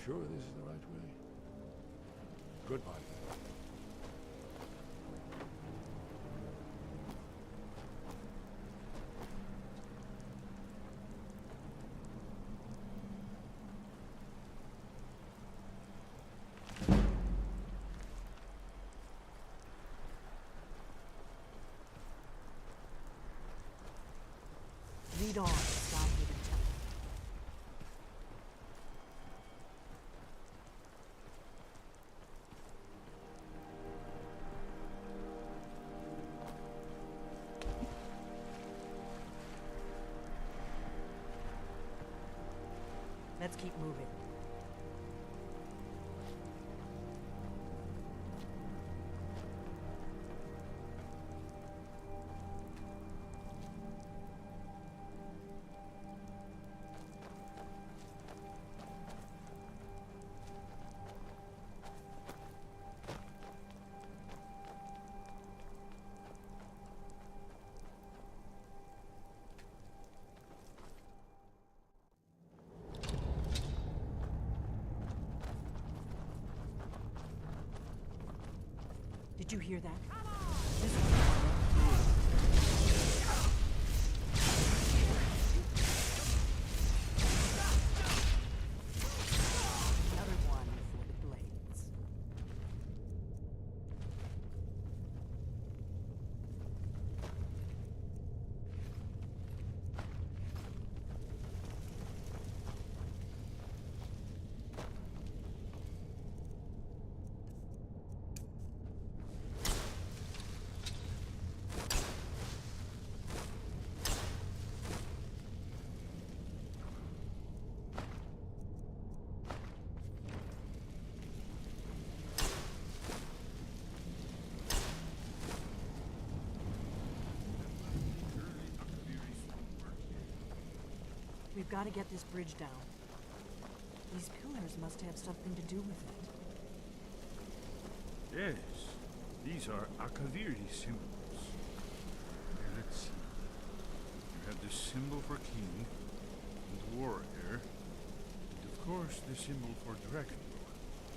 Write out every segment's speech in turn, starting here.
sure this is the right way? Goodbye. Lead on, Skyrim Temple. Let's keep moving. Did you hear that? Another one for the blades. We've got to get this bridge down. These pillars must have something to do with it. Yes, these are Akaviri symbols. Here, let's see. You have the symbol for king and warrior, and of course the symbol for dragon.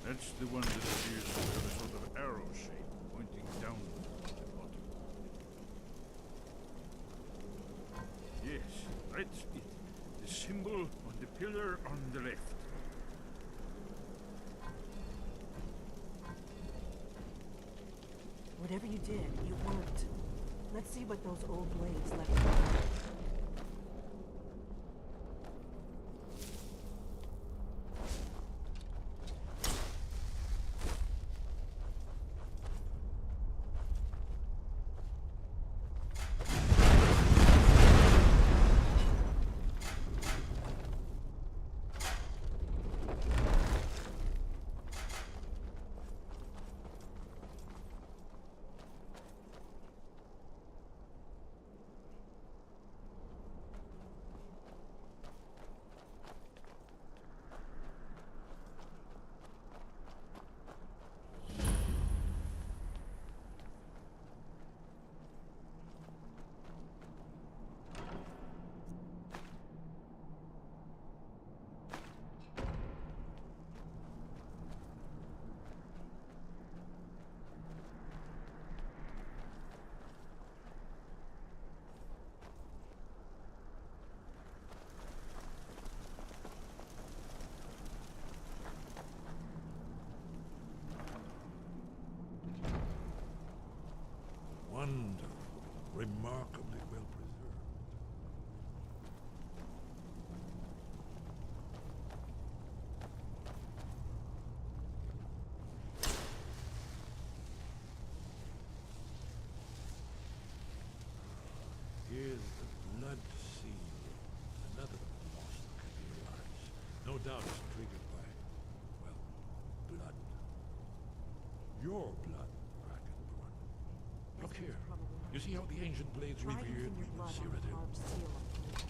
That's the one that appears to have a sort of arrow shape pointing downward at the bottom. Yes, that's it. The symbol on the pillar on the left. Whatever you did, it worked. Let's see what those old blades left behind. Wonderful. Remarkably well preserved. Here's the blood seal. Another lost Kabir lives. No doubt it's triggered by, well, blood. Your blood. Look here. You see how the ancient blades Try revered using your the blood on the Cyrodiil? carved seal on the blade.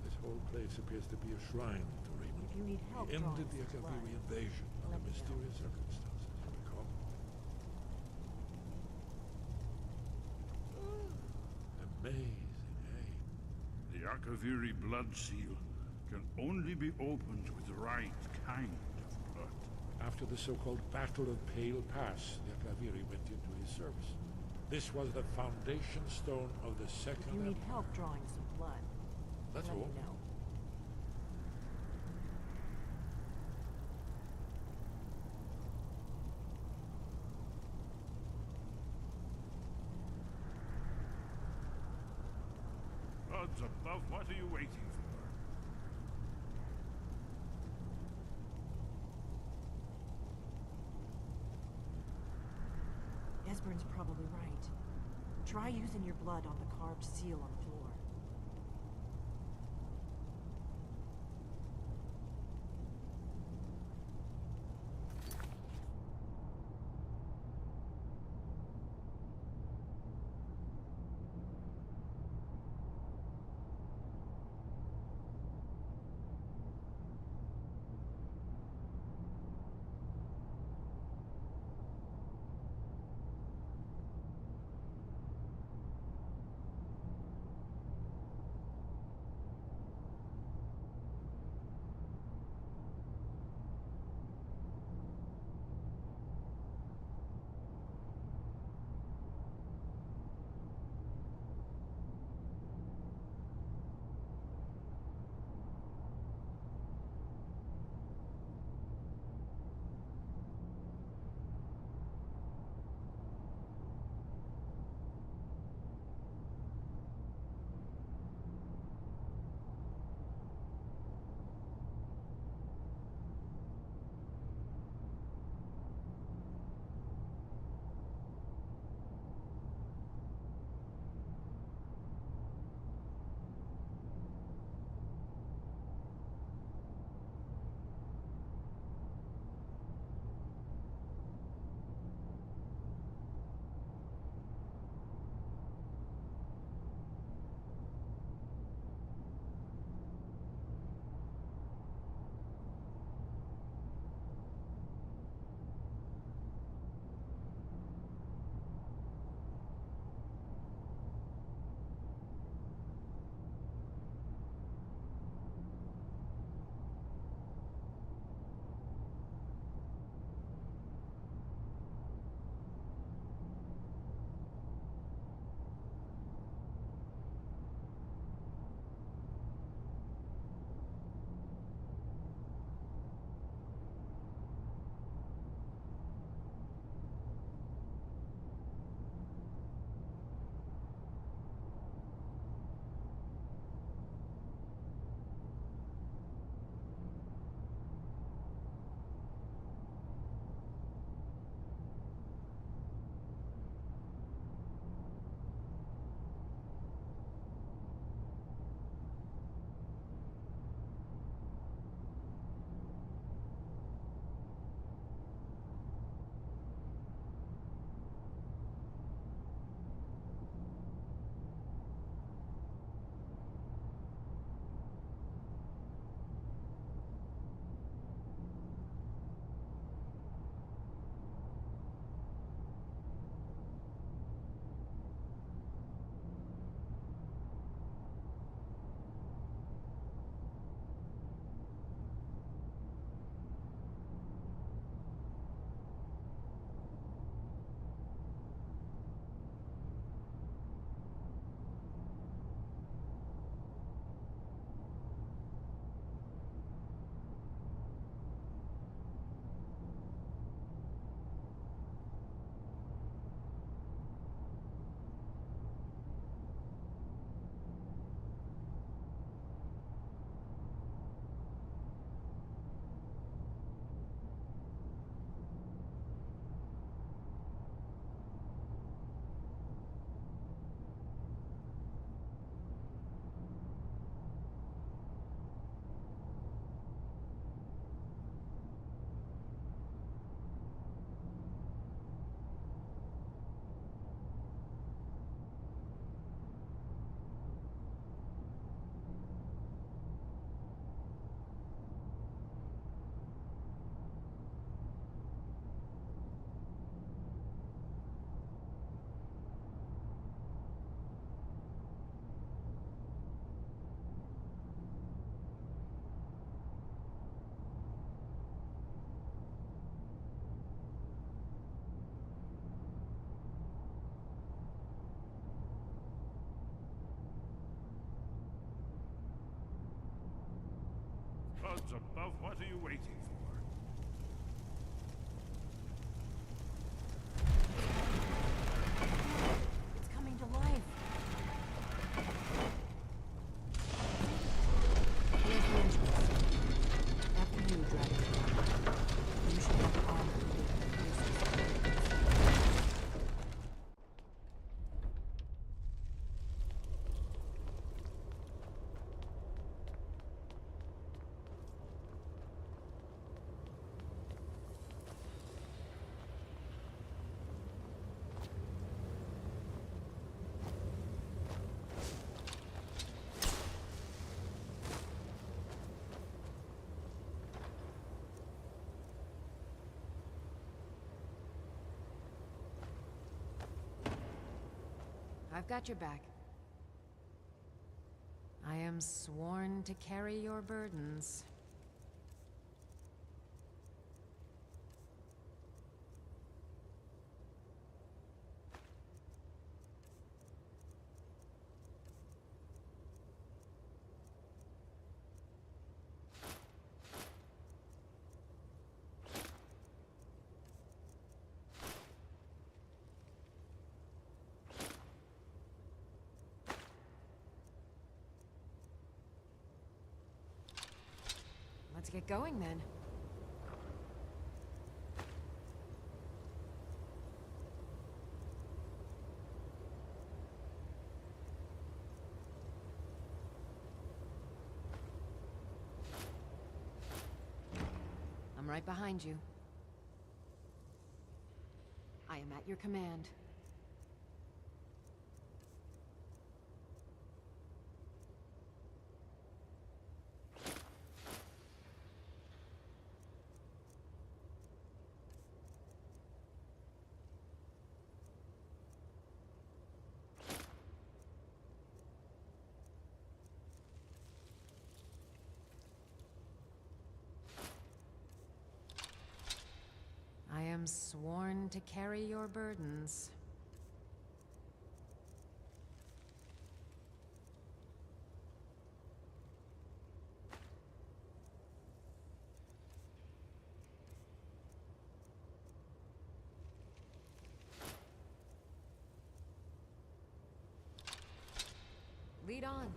This whole place appears to be a shrine to Raymond. If you need help He ended drawing the some blood, Akaviri invasion under let me know. mysterious circumstances, you recall? Amazing, eh? The Akaviri blood seal can only be opened with the right kind of blood. After the so-called Battle of Pale Pass, the Akaviri went into his service. This was the foundation stone of the Second If you need Empire. help drawing some blood, That's let all. me know. Gods above, what are you waiting for? Esbern's probably right. Try using your blood on the carved seal on the floor. gods above, what are you waiting for? It's coming to life. Here's the entrance. After you, Dragon. You should have armor needed to pierce this. I've got your back. I am sworn to carry your burdens. Let's get going then. I'm right behind you. I am at your command. I am sworn to carry your burdens. Lead on.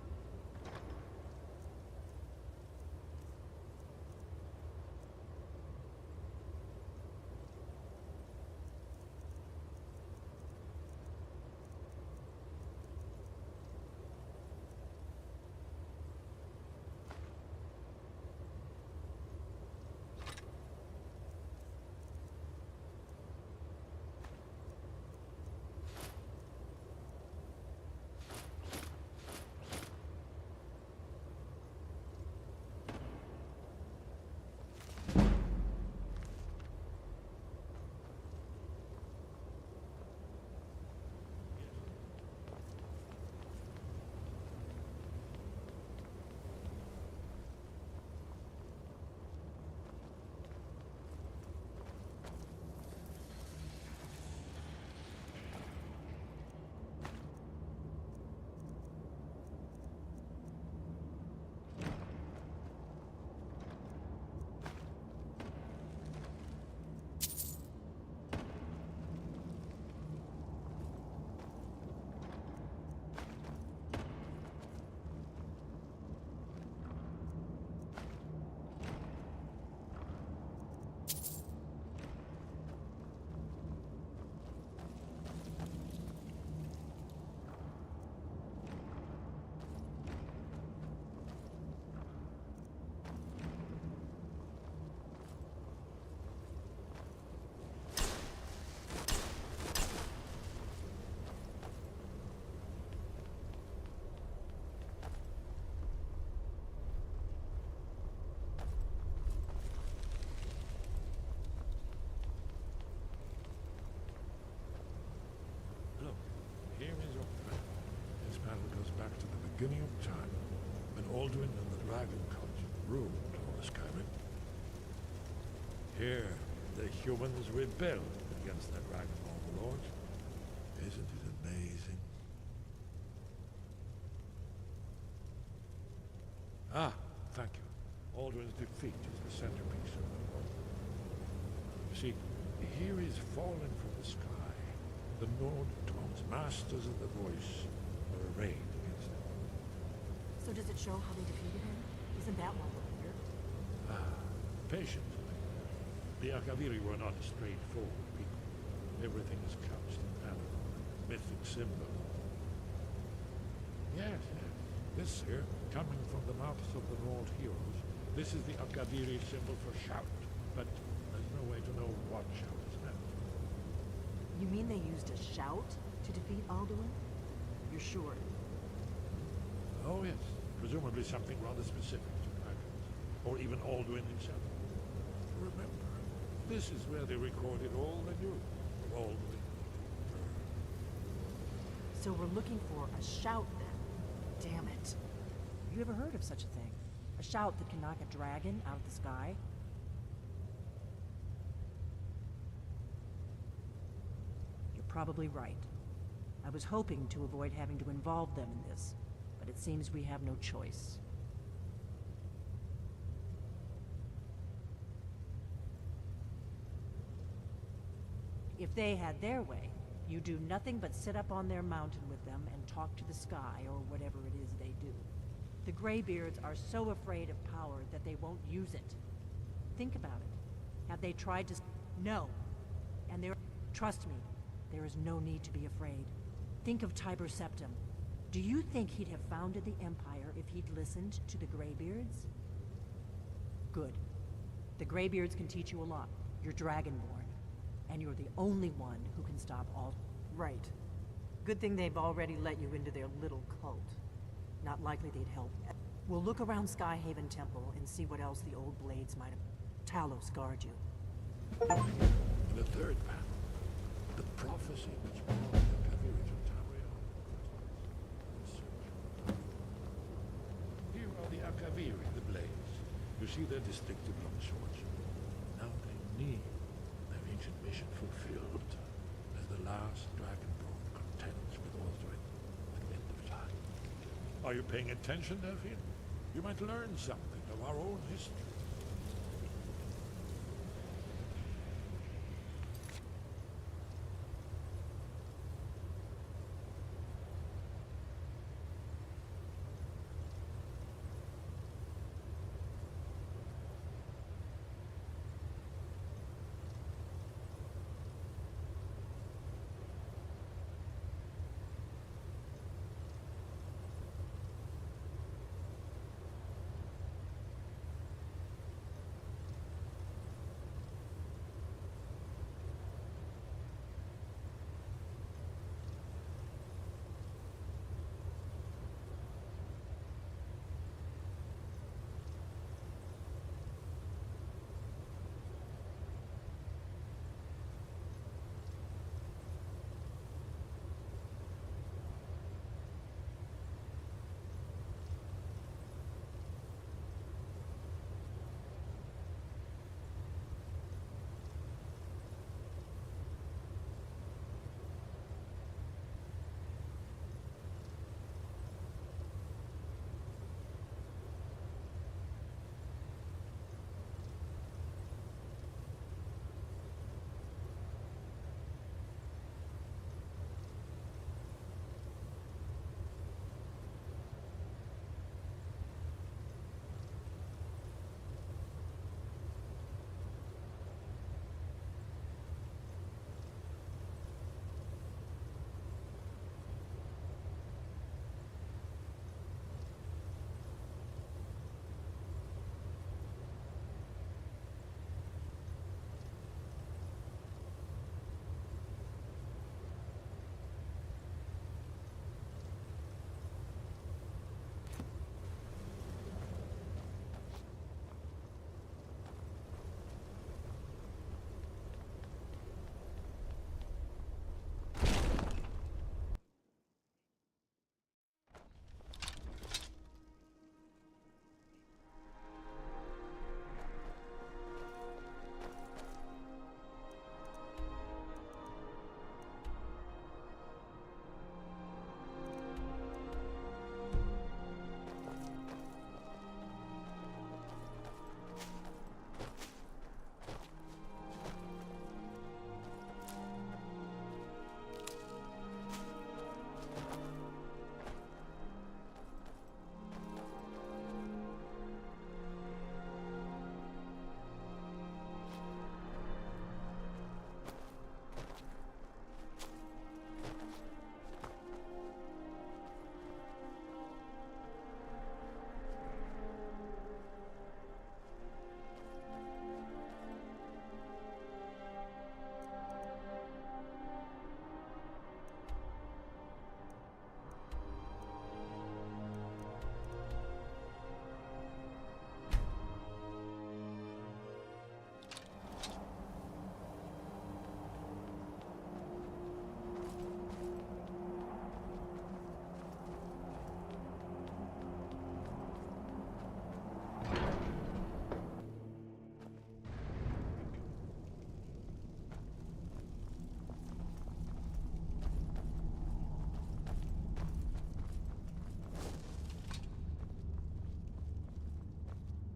Beginning of time, when Alduin and the Dragon Culture ruled over Skyrim. Here, the humans rebelled against their dragon overlords. Isn't it amazing? Ah, thank you. Alduin defeat is the centerpiece of the work. You see, here is fallen from the sky. The Nord Tones, masters of the voice, are arrayed against him. So does it show how they defeated him? Isn't that why we're here? Patience. The Akaviri were not a straightforward people. Everything is couched in animal, mythic symbol. Yes, yes. This here, coming from the mouths of the Nord heroes, this is the Akaviri symbol for shout. But there's no way to know what shout is meant. You mean they used a shout to defeat Alduin? You're sure? Oh yes, presumably something rather specific to dragons, or even Alduin himself. Remember, this is where they recorded all they knew of Alduin. So we're looking for a shout then. Damn it. You ever heard of such a thing? A shout that can knock a dragon out of the sky? You're probably right. I was hoping to avoid having to involve them in this, but it seems we have no choice. If they had their way, you do nothing but sit up on their mountain with them and talk to the sky or whatever it is they do. The Greybeards are so afraid of power that they won't use it. Think about it. Have they tried to... No. And there... Trust me, there is no need to be afraid. Think of Tiber Septim. Do you think he'd have founded the Empire if he'd listened to the Greybeards? Good. The Greybeards can teach you a lot. You're Dragonborn. And you're the only one who can stop all... Right. Good thing they've already let you into their little cult. Not likely they'd help. We'll look around Skyhaven Temple and see what else the old blades might have... Talos guard you. In the third panel, the prophecy which brought the Akaviri to Tarion. Here are the Akaviri, the blades. You see their distinctive long swords. Now they need their ancient mission fulfilled as the last Dragonborn contends with Alduin at the end of time. Are you paying attention, Delphine? You might learn something of our own history.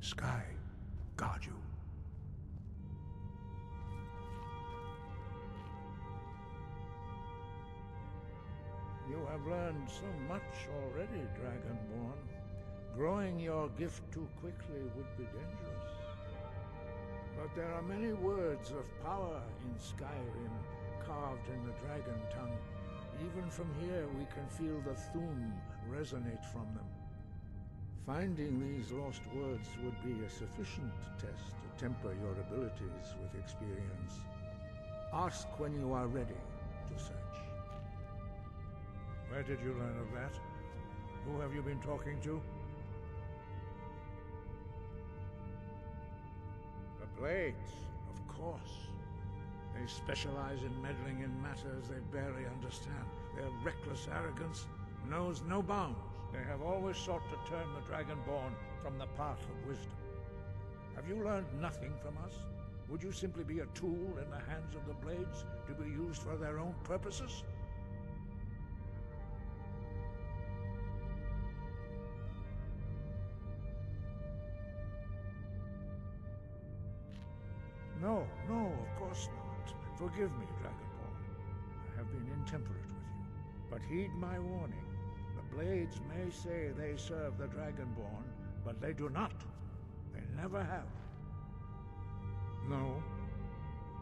Sky guard you. You have learned so much already, Dragonborn. Growing your gift too quickly would be dangerous. But there are many words of power in Skyrim, carved in the dragon tongue. Even from here we can feel the Thu'um resonate from them. Finding these lost words would be a sufficient test to temper your abilities with experience. Ask when you are ready to search. Where did you learn of that? Who have you been talking to? The Blades, of course. They specialize in meddling in matters they barely understand. Their reckless arrogance knows no bounds. They have always sought to turn the Dragonborn from the path of wisdom. Have you learned nothing from us? Would you simply be a tool in the hands of the Blades to be used for their own purposes? No, of course not. Forgive me, Dragonborn. I have been intemperate with you. But heed my warning. The Blades may say they serve the Dragonborn, but they do not. They never have. No,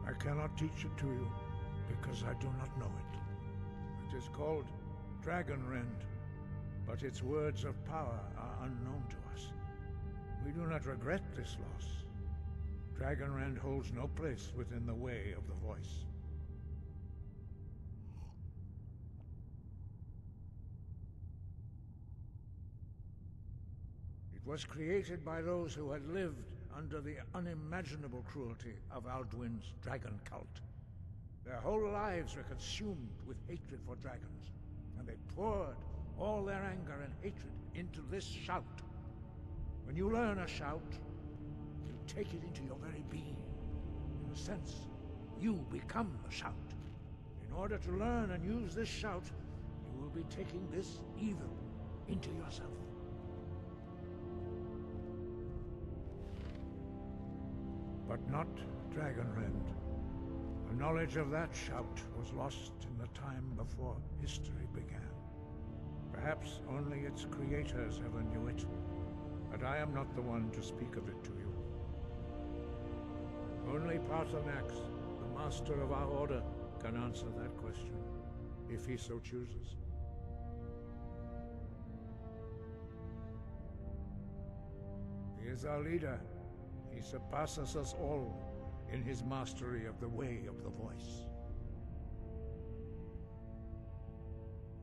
I cannot teach it to you, because I do not know it. It is called Dragonrend, but its words of power are unknown to us. We do not regret this loss. Dragonrend holds no place within the way of the voice. It was created by those who had lived under the unimaginable cruelty of Alduin's dragon cult. Their whole lives were consumed with hatred for dragons, and they poured all their anger and hatred into this shout. When you learn a shout, you take it into your very being. In a sense, you become the shout. In order to learn and use this shout, you will be taking this evil into yourself. But not Dragonrend. The knowledge of that shout was lost in the time before history began. Perhaps only its creators ever knew it, but I am not the one to speak of it to you. Only Paarthurnax, the master of our order, can answer that question, if he so chooses. He is our leader. He surpasses us all in his mastery of the way of the voice.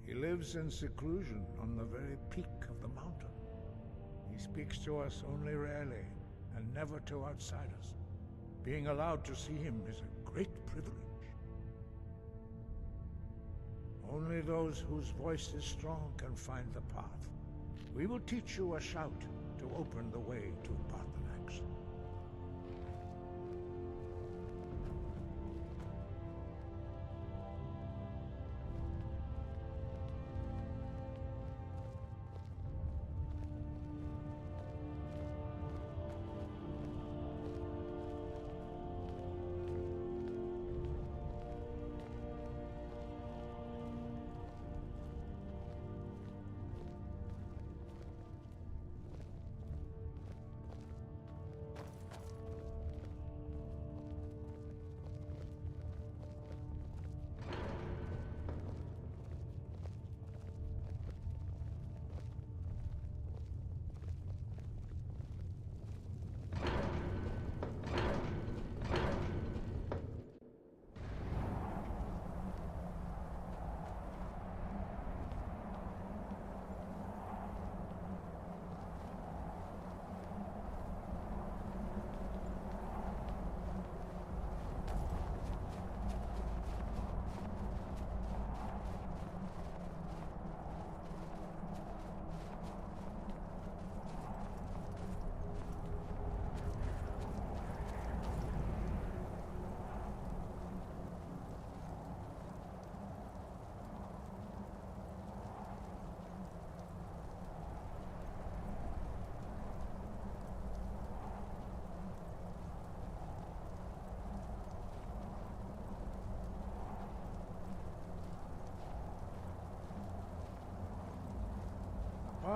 He lives in seclusion on the very peak of the mountain. He speaks to us only rarely, and never to outsiders. Being allowed to see him is a great privilege. Only those whose voice is strong can find the path. We will teach you a shout to open the way to Paarthurnax.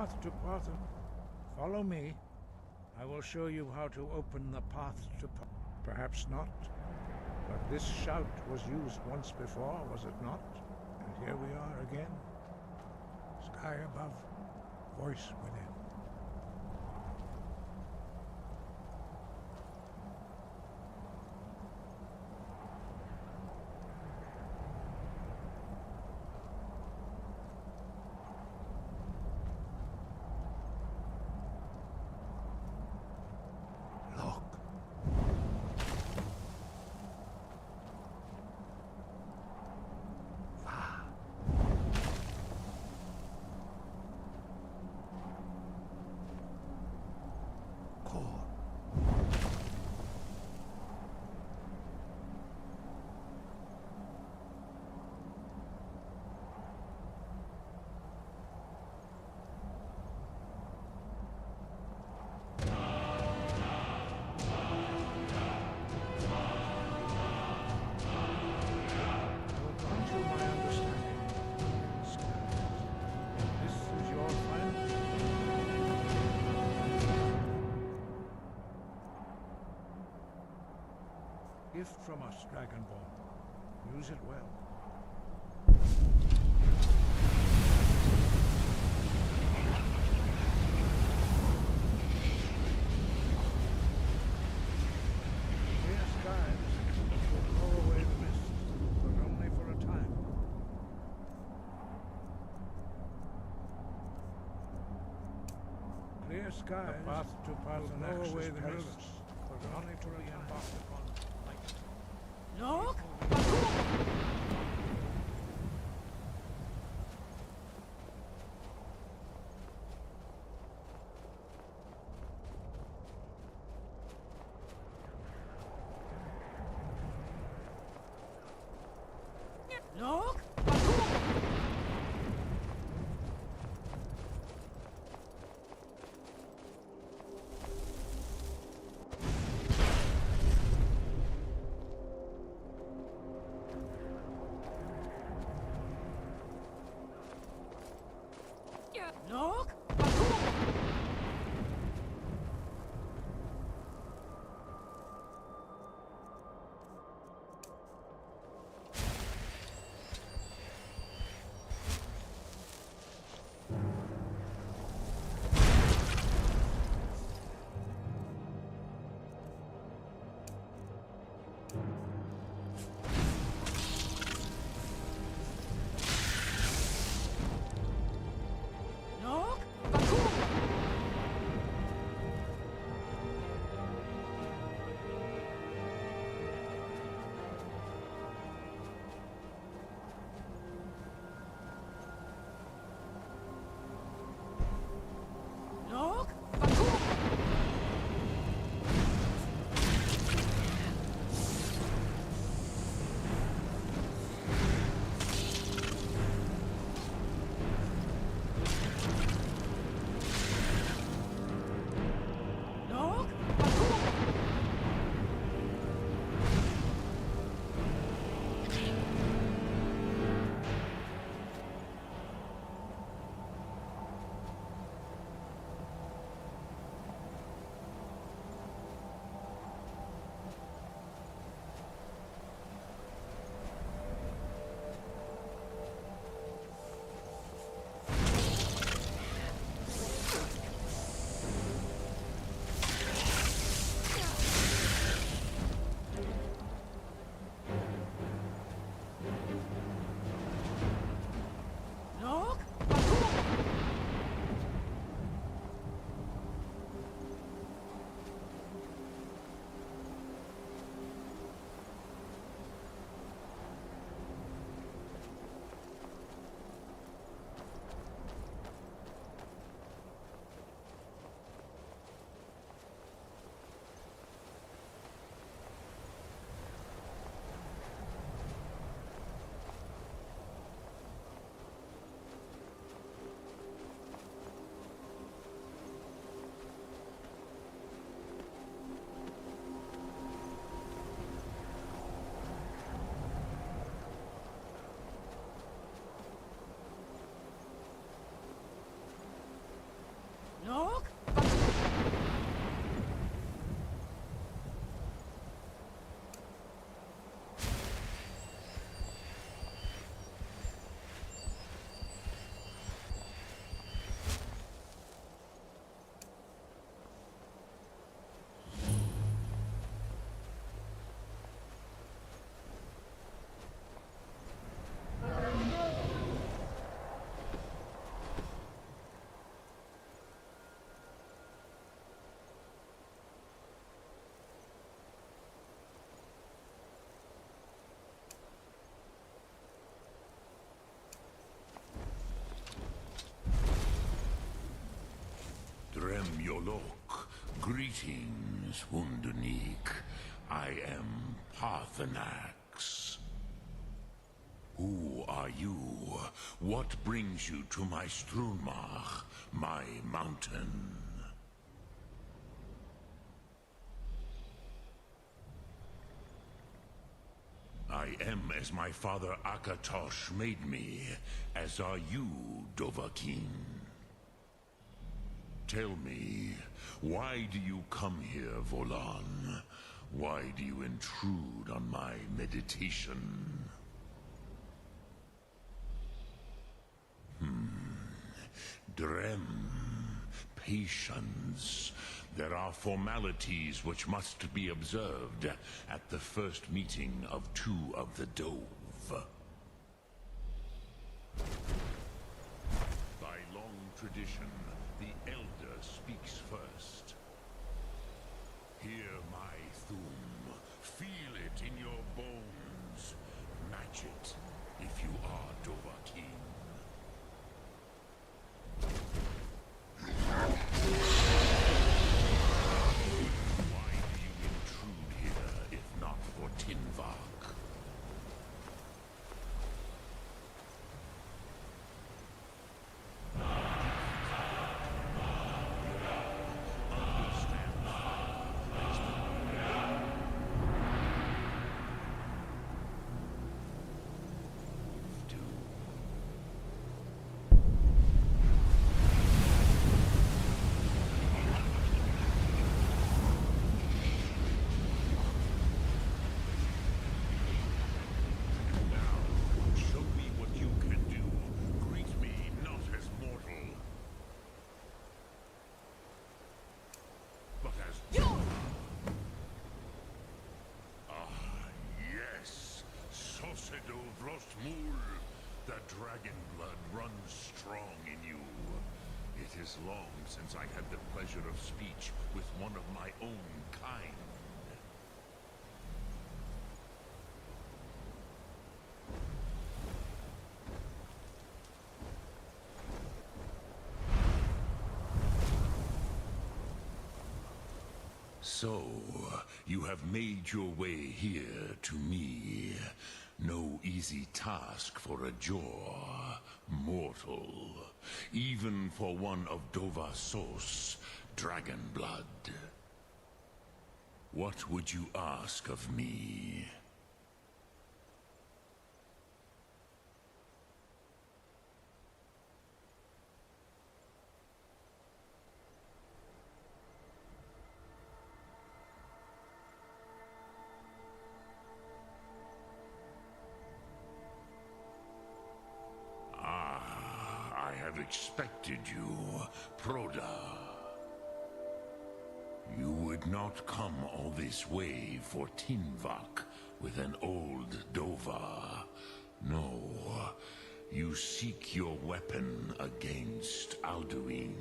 path to path. Follow me. I will show you how to open the path to path. Perhaps not. But this shout was used once before, was it not? And here we are again. Sky above, voice within. Look. Far. Core. I will grant you my understanding. This is your final gift from us, Dragonborn. Use it well. Clear skies will blow away the mist, but only for a time. Clear skies the path to will blow away the mist, but only to be embarked upon light. Look! Look! Greetings, Wunderneek. I am Parthenax. Who are you? What brings you to my Strunmach, my mountain? I am as my father Akatosh made me, as are you, Dovahkiin. Tell me, why do you come here, Volan? Why do you intrude on my meditation? Drem. Patience. There are formalities which must be observed at the first meeting of two of the Dove. By long tradition, the Elder speaks first. Hear my Thum. Feel it in your bones. Match it if you are Dovahkiin. Why do you intrude here, if not for Tinvak? Show me what you can do. Greet me not as mortal, but as yes, Sosedo Vrostmul. The dragon blood runs strong in you. It is long since I had the pleasure of speech with one of my own kind. So, you have made your way here to me. No easy task for a Jor, mortal. Even for one of Dovahsos, dragon blood. What would you ask of me? Expected you, Proda. You would not come all this way for Tinvak with an old Dova. No, you seek your weapon against Alduin.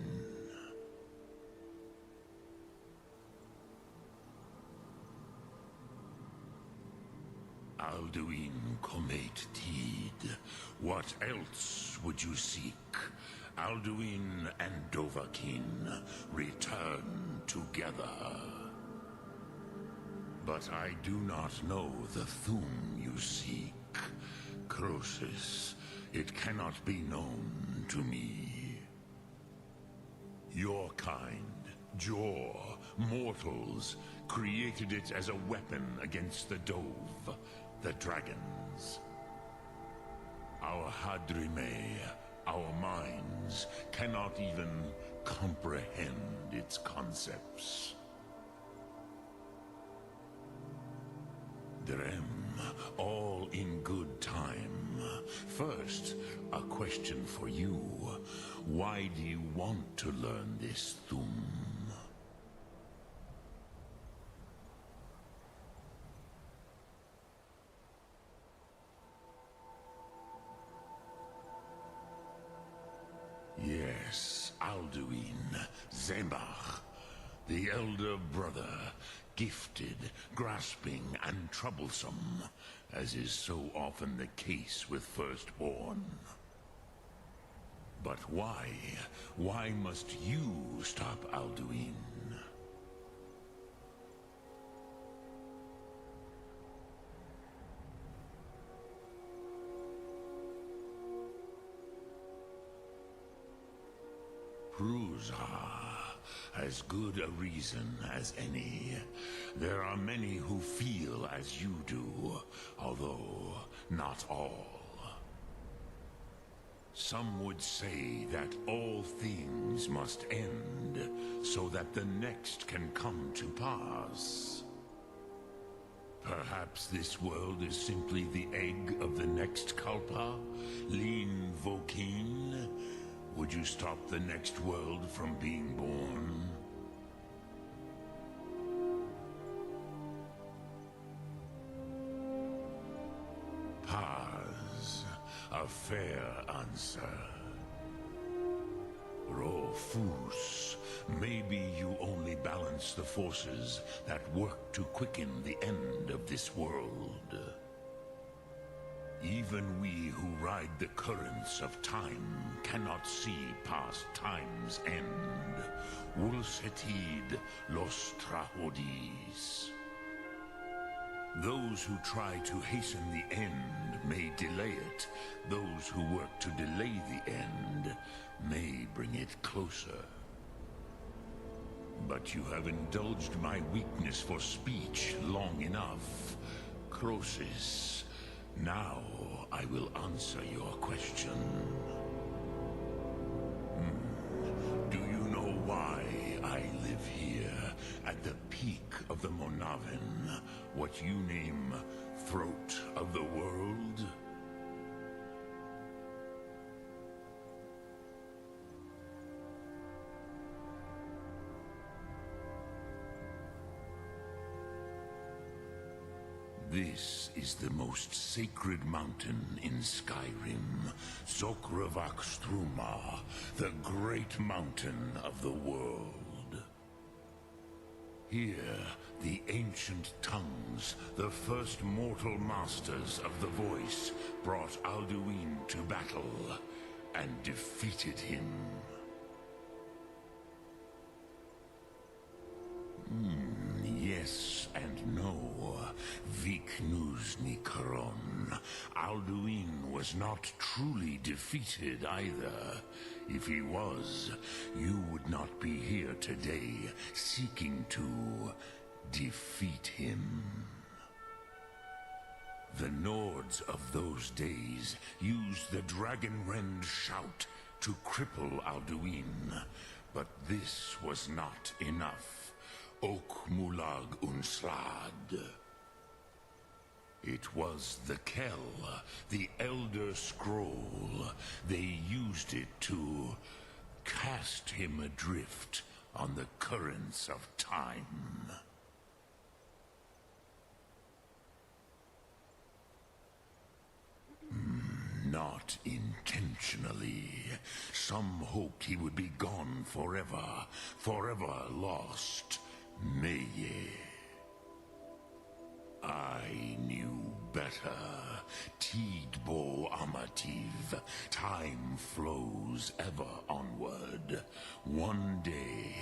Alduin Comet Tid. What else would you seek? Alduin and Dovahkiin return together. But I do not know the Thum you seek. Croesus, it cannot be known to me. Your kind, Jor, mortals, created it as a weapon against the Dove, the dragons. Our Hadrime, our minds, cannot even comprehend its concepts. Drem, all in good time. First, a question for you. Why do you want to learn this Thum? Yes, Alduin, Zembach, the elder brother, gifted, grasping, and troublesome, as is so often the case with firstborn. But why? Why must you stop Alduin? As good a reason as any. There are many who feel as you do, although not all. Some would say that all things must end, so that the next can come to pass. Perhaps this world is simply the egg of the next Kalpa, Lin Vokin. Would you stop the next world from being born? Paz, a fair answer. Rofus, maybe you only balance the forces that work to quicken the end of this world. Even we who ride the currents of time cannot see past time's end. Wulsetid los trahodis. Those who try to hasten the end may delay it. Those who work to delay the end may bring it closer. But you have indulged my weakness for speech long enough. Croesus. Now, I will answer your question. Do you know why I live here, at the peak of the Monaven, what you name throat of the world? This is the most sacred mountain in Skyrim, Zokravakstruma, the great mountain of the world. Here, the ancient tongues, the first mortal masters of the voice, brought Alduin to battle and defeated him. Yes and no. Viknuzny Karon. Alduin was not truly defeated either. If he was, you would not be here today, seeking to defeat him. The Nords of those days used the Dragonrend shout to cripple Alduin, but this was not enough. Ok Mulag Unslad. It was the Kell, the Elder Scroll. They used it to cast him adrift on the currents of time. Not intentionally. Some hoped he would be gone forever, forever lost. Meye. I knew better. Tidbo Amativ. Time flows ever onward. One day,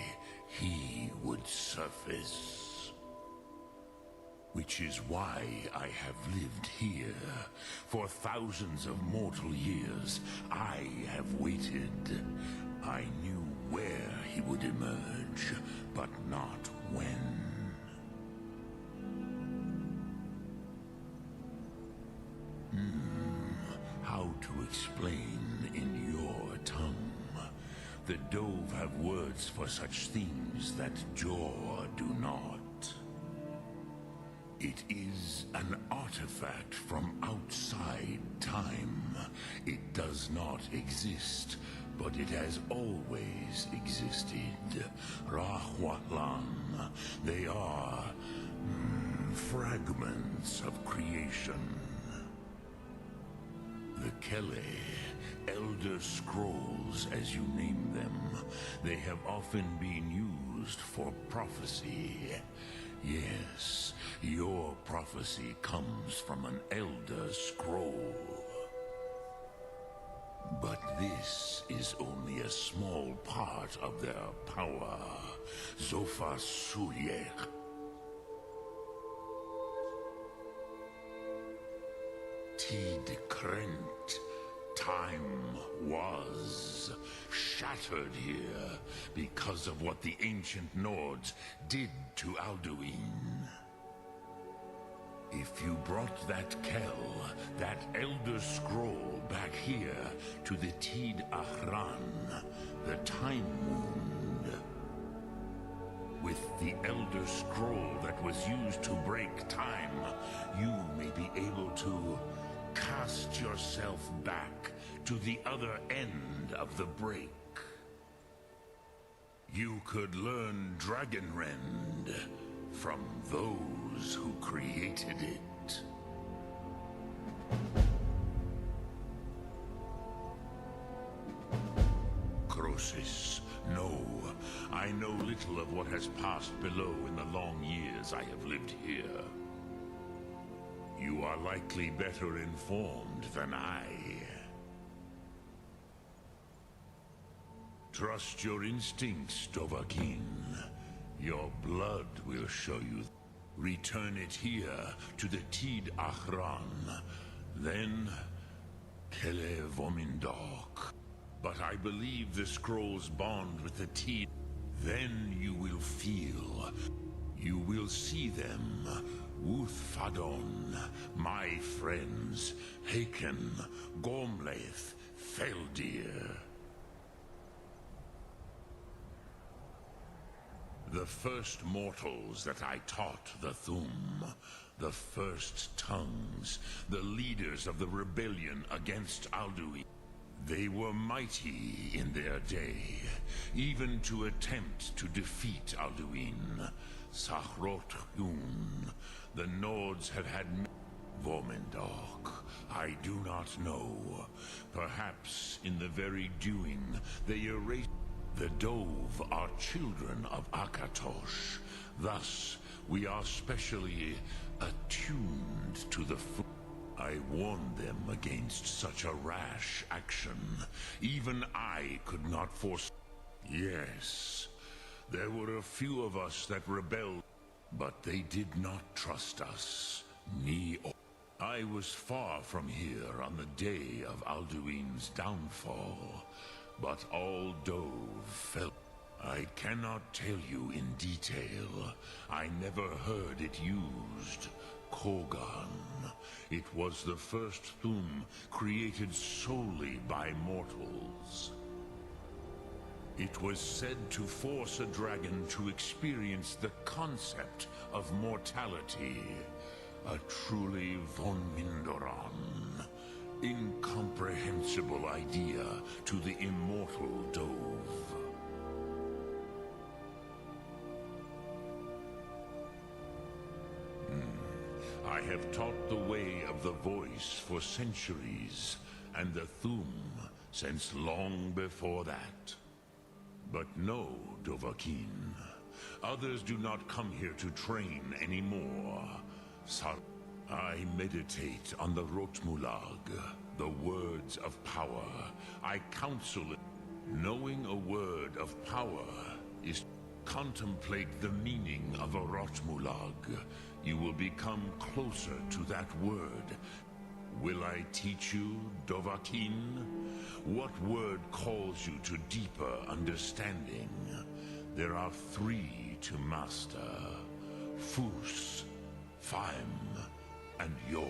he would surface. Which is why I have lived here. For thousands of mortal years, I have waited. I knew where he would emerge, but not when. How to explain in your tongue? The Dove have words for such things that Jor do not. It is an artifact from outside time. It does not exist, but it has always existed. Rahwatlan. They are fragments of creation. The Kele, Elder Scrolls as you name them, they have often been used for prophecy. Yes, your prophecy comes from an Elder Scroll. But this is only a small part of their power. Zofa Suyek. Tid Krent Time was shattered here because of what the ancient Nords did to Alduin. If you brought that Kell, that Elder Scroll, back here to the Tid Ahran, the Time Wound, with the Elder Scroll that was used to break time, you may be able to cast yourself back to the other end of the break. You could learn Dragonrend from those who created it. Crosis, no. I know little of what has passed below in the long years I have lived here. You are likely better informed than I. Trust your instincts, Dovahkiin. Your blood will show you. Return it here to the Tid Ahran. Then, Kele Vomindok. But I believe the scrolls bond with the Tid. Then you will feel. You will see them. Wuth Fadon, my friends. Haken, Gormlaith, Feldir. The first mortals that I taught the Thum, the first tongues, the leaders of the rebellion against Alduin. They were mighty in their day, even to attempt to defeat Alduin. Sahrot Hun, the Nords have had Vormendok. I do not know. Perhaps in the very doing, they erased. The Dove are children of Akatosh. Thus, we are specially attuned to the I warned them against such a rash action. Even I could not force. Yes, there were a few of us that rebelled, but they did not trust us. I was far from here on the day of Alduin's downfall. But all Dove fell. I cannot tell you in detail. I never heard it used. Kogan. It was the first Thum created solely by mortals. It was said to force a dragon to experience the concept of mortality. A truly Von Mindoran. Incomprehensible idea to the immortal Dove. I have taught the way of the voice for centuries, and the Thum since long before that. But no, Dovahkiin. Others do not come here to train anymore. I meditate on the Rotmulag, the words of power. I counsel it. Knowing a word of power is to contemplate the meaning of a Rotmulag. You will become closer to that word. Will I teach you, Dovahkiin? What word calls you to deeper understanding? There are 3 to master. Fus, Faim, and Yol.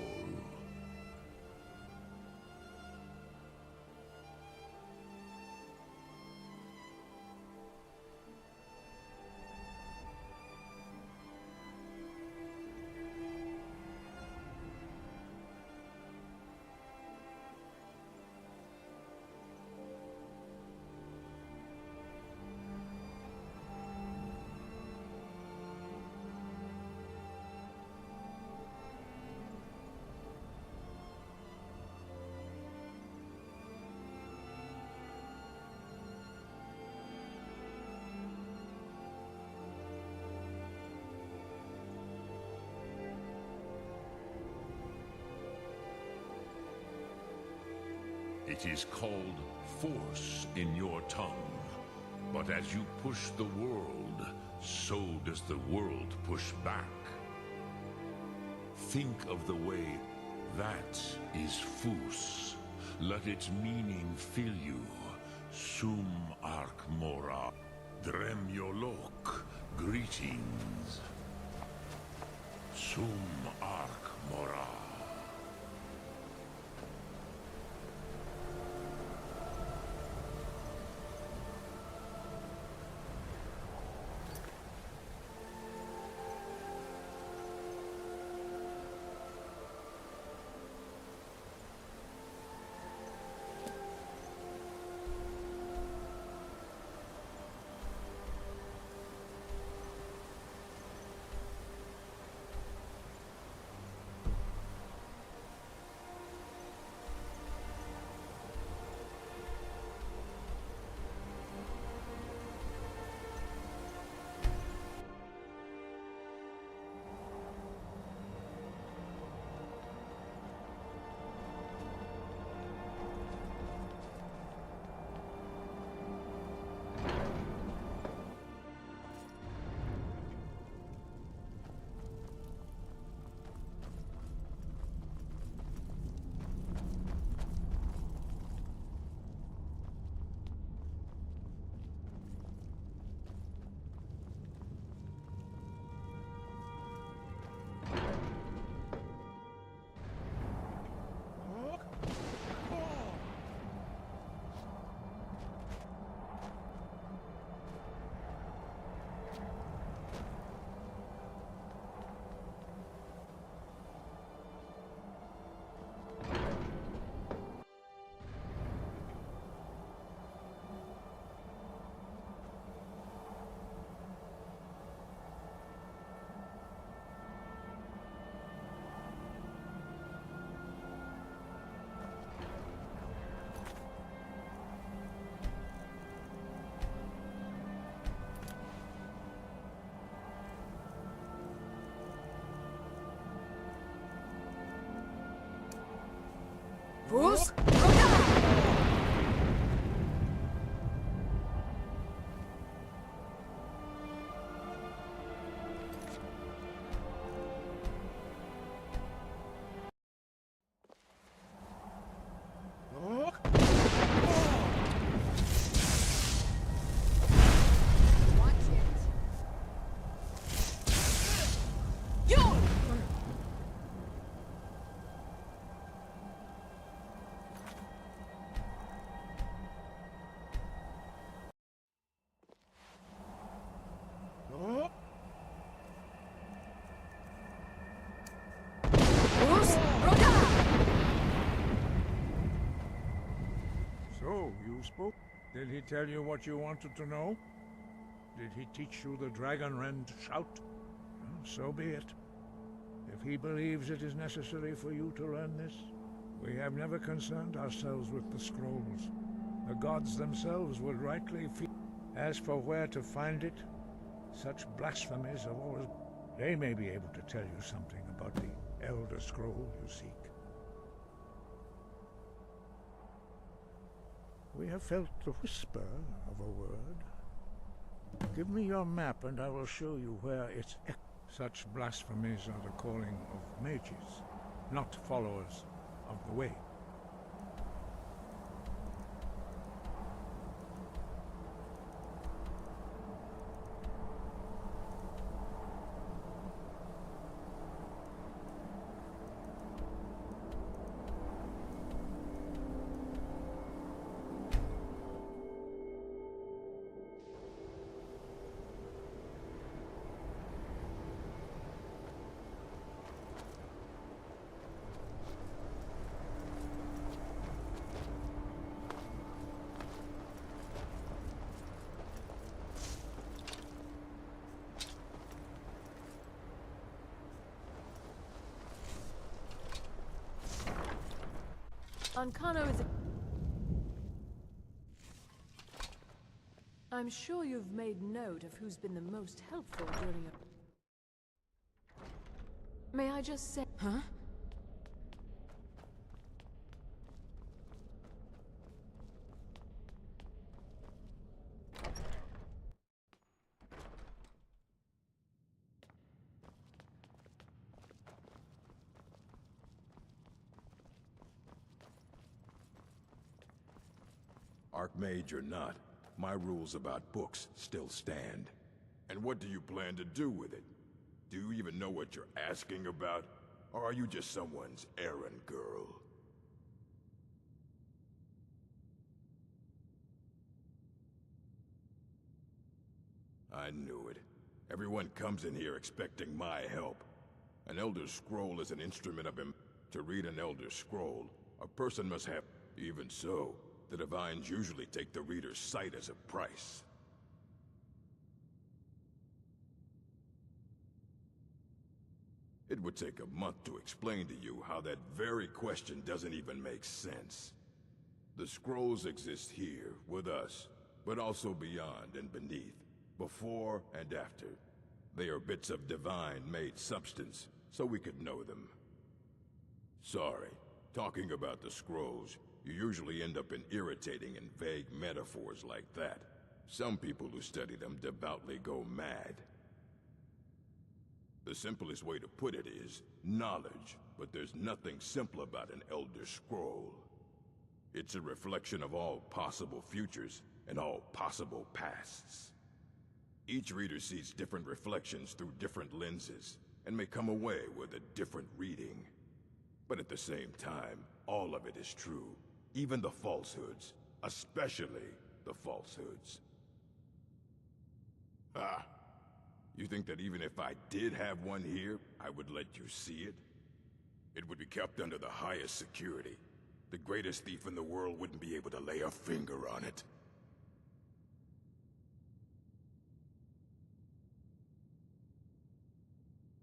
It is called force in your tongue. But as you push the world, so does the world push back. Think of the way that is Fus. let its meaning fill you. Sum arc mora. Drem yolok. Greetings. Sum arc mora. Vos? So, you spoke? Did he tell you what you wanted to know? Did he teach you the dragon rend shout? Well, so be it. If he believes it is necessary for you to learn this, we have never concerned ourselves with the scrolls. The gods themselves would rightly feel. As for where to find it, such blasphemies have always... They may be able to tell you something about the Elder Scroll you seek. We have felt the whisper of a word. Give me your map and I will show you where it's... Such blasphemies are the calling of mages, not followers of the way. Ancano is a... I'm sure you've made note of who's been the most helpful during a... May I just say... Huh? Archmage or not, my rules about books still stand. And what do you plan to do with it? Do you even know what you're asking about? Or are you just someone's errand girl? I knew it. Everyone comes in here expecting my help. An Elder Scroll is an instrument of him. To read an Elder Scroll, a person must have... Even so, the Divines usually take the reader's sight as a price. It would take a month to explain to you how that very question doesn't even make sense. The scrolls exist here, with us, but also beyond and beneath, before and after. They are bits of divine-made substance, so we could know them. Sorry, talking about the scrolls, you usually end up in irritating and vague metaphors like that. Some people who study them devoutly go mad. The simplest way to put it is knowledge, but there's nothing simple about an Elder Scroll. It's a reflection of all possible futures and all possible pasts. Each reader sees different reflections through different lenses, and may come away with a different reading. But at the same time, all of it is true, even the falsehoods, especially the falsehoods. Ah, you think that even if I did have one here, I would let you see it? It would be kept under the highest security. The greatest thief in the world wouldn't be able to lay a finger on it.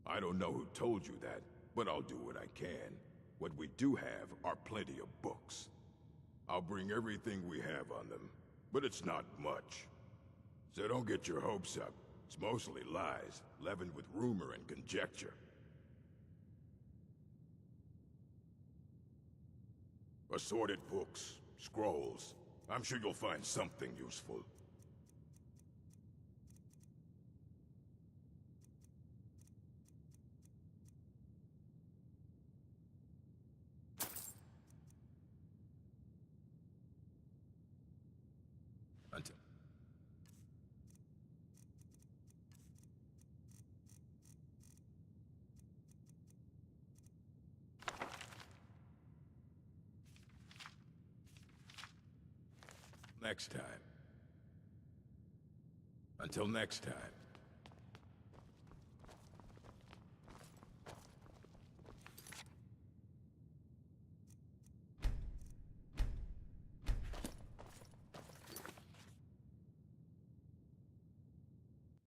I don't know who told you that, but I'll do what I can. What we do have are plenty of books. I'll bring everything we have on them, but it's not much. So don't get your hopes up. It's mostly lies, leavened with rumor and conjecture. Assorted books, scrolls. I'm sure you'll find something useful. Until... next time. Until next time.